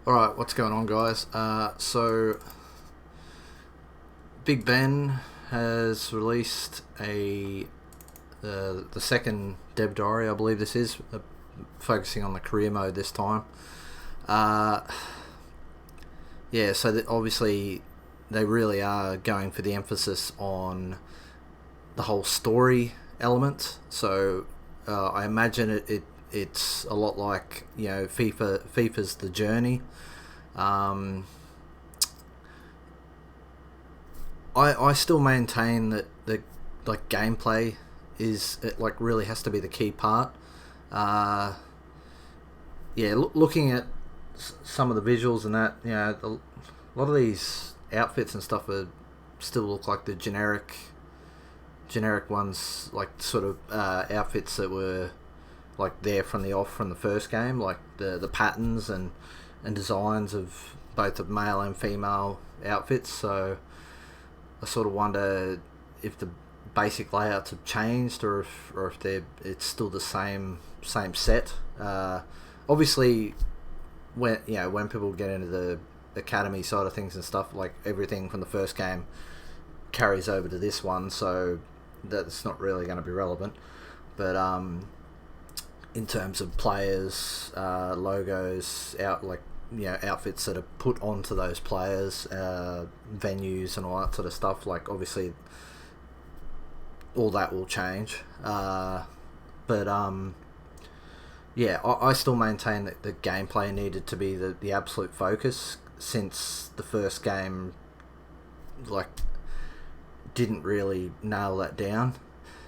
Alright, what's going on, guys? Big Ben has released the second Dev Diary, I believe this is, focusing on the career mode this time. Uh, yeah, so obviously they really are going for the emphasis on the whole story element. So I imagine it's a lot like FIFA's The Journey. Um, I still maintain that the like gameplay is it like really has to be the key part. Uh, looking at some of the visuals and that, a lot of these outfits and stuff are still look like the generic ones, like sort of outfits that were like there from the first game, like the patterns and designs of both the male and female outfits. So I sort of wonder if the basic layouts have changed, or if it's still the same set. Obviously, when people get into the academy side of things and stuff, like everything from the first game carries over to this one, so that's not really going to be relevant. But in terms of players, logos, outfits that are put onto those players, venues and all that sort of stuff, like obviously all that will change. I still maintain that the gameplay needed to be the absolute focus, since the first game like didn't really nail that down.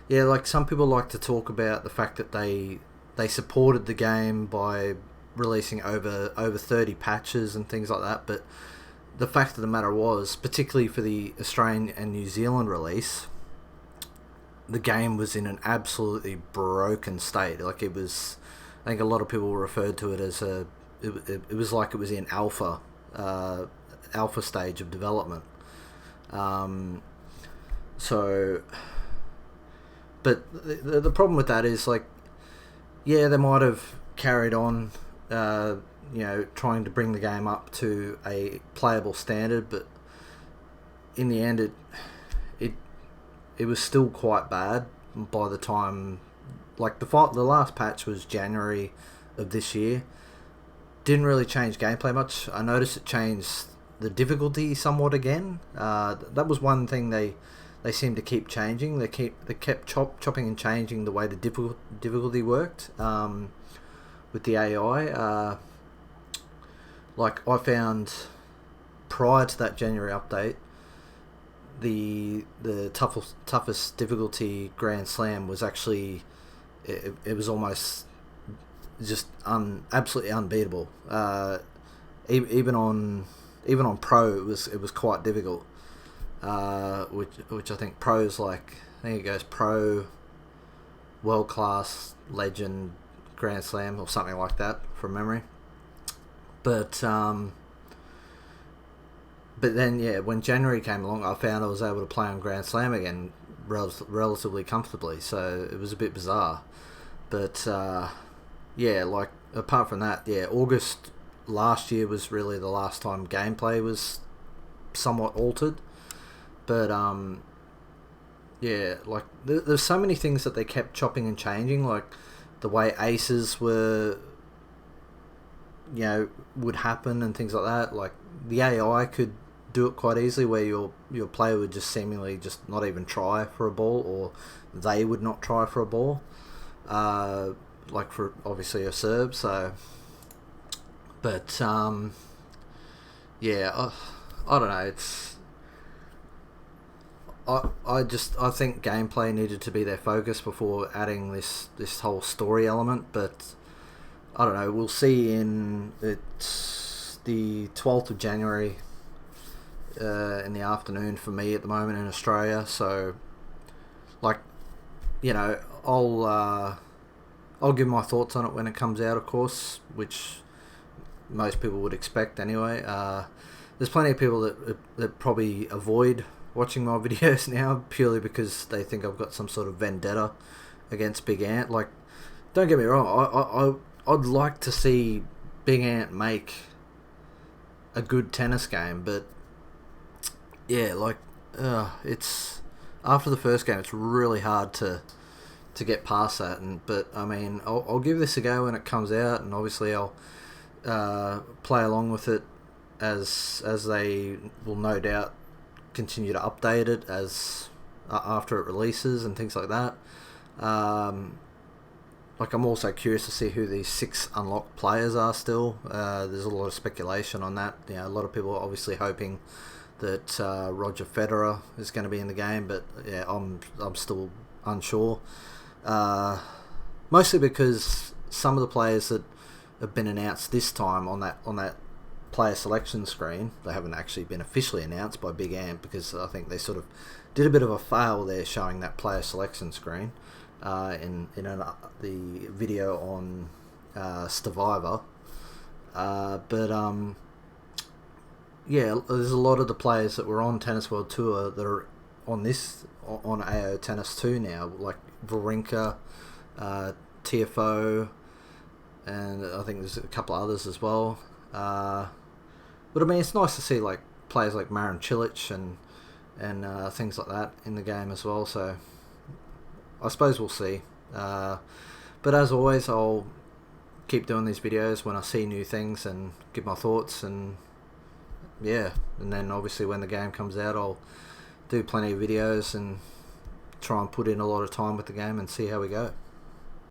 Yeah, like some people like to talk about the fact that they supported the game by releasing over 30 patches and things like that, but the fact of the matter was, particularly for the Australian and New Zealand release, the game was in an absolutely broken state. Like it was, I think a lot of people referred to it as it was like it was in alpha stage of development. Um, so, but the problem with that is, like, yeah, they might have carried on, trying to bring the game up to a playable standard, but in the end, it it was still quite bad by the time, like the last patch was January of this year. Didn't really change gameplay much. I noticed it changed the difficulty somewhat again. That was one thing they seemed to keep changing. They kept chopping and changing the way the difficulty worked, with the AI. Like I found prior to that January update, the toughest difficulty Grand Slam was actually, it was almost just absolutely unbeatable. Even on pro, it was quite difficult. Which I think pro's like, I think it goes pro, world class, legend, Grand Slam, or something like that from memory. But then, yeah, when January came along, I found I was able to play on Grand Slam again relatively comfortably. So it was a bit bizarre. But like apart from that, yeah, August last year was really the last time gameplay was somewhat altered. But like there's so many things that they kept chopping and changing, like the way aces were, would happen and things like that. Like the AI could do it quite easily, where your player would just seemingly just not even try for a ball, or they would not try for a ball, like for obviously a serve. So, but I don't know. I think gameplay needed to be their focus before adding this whole story element. But I don't know. We'll see. It's the 12th of January, in the afternoon for me at the moment in Australia. So, like, I'll give my thoughts on it when it comes out, of course, which most people would expect anyway. There's plenty of people that probably avoid watching my videos now purely because they think I've got some sort of vendetta against Big Ant. Like, don't get me wrong, I'd like to see Big Ant make a good tennis game, but yeah, like it's after the first game, it's really hard to get past that. But I mean, I'll give this a go when it comes out, and obviously I'll play along with it as they will no doubt continue to update it as after it releases and things like that. Like, I'm also curious to see who these 6 unlocked players are still. There's a lot of speculation on that. You know, a lot of people are obviously hoping that Roger Federer is going to be in the game, but yeah, I'm still unsure. Mostly because some of the players that have been announced this time on that player selection screen, they haven't actually been officially announced by Big Ant, because I think they sort of did a bit of a fail there showing that player selection screen in the video on Stevivor. Yeah, there's a lot of the players that were on Tennis World Tour that are on AO Tennis 2 now, like Wawrinka, TFO, and I think there's a couple others as well. But I mean, it's nice to see like players like Marin Cilic and things like that in the game as well. So I suppose we'll see. But as always, I'll keep doing these videos when I see new things and give my thoughts, and yeah, and then obviously when the game comes out, I'll do plenty of videos and try and put in a lot of time with the game and see how we go.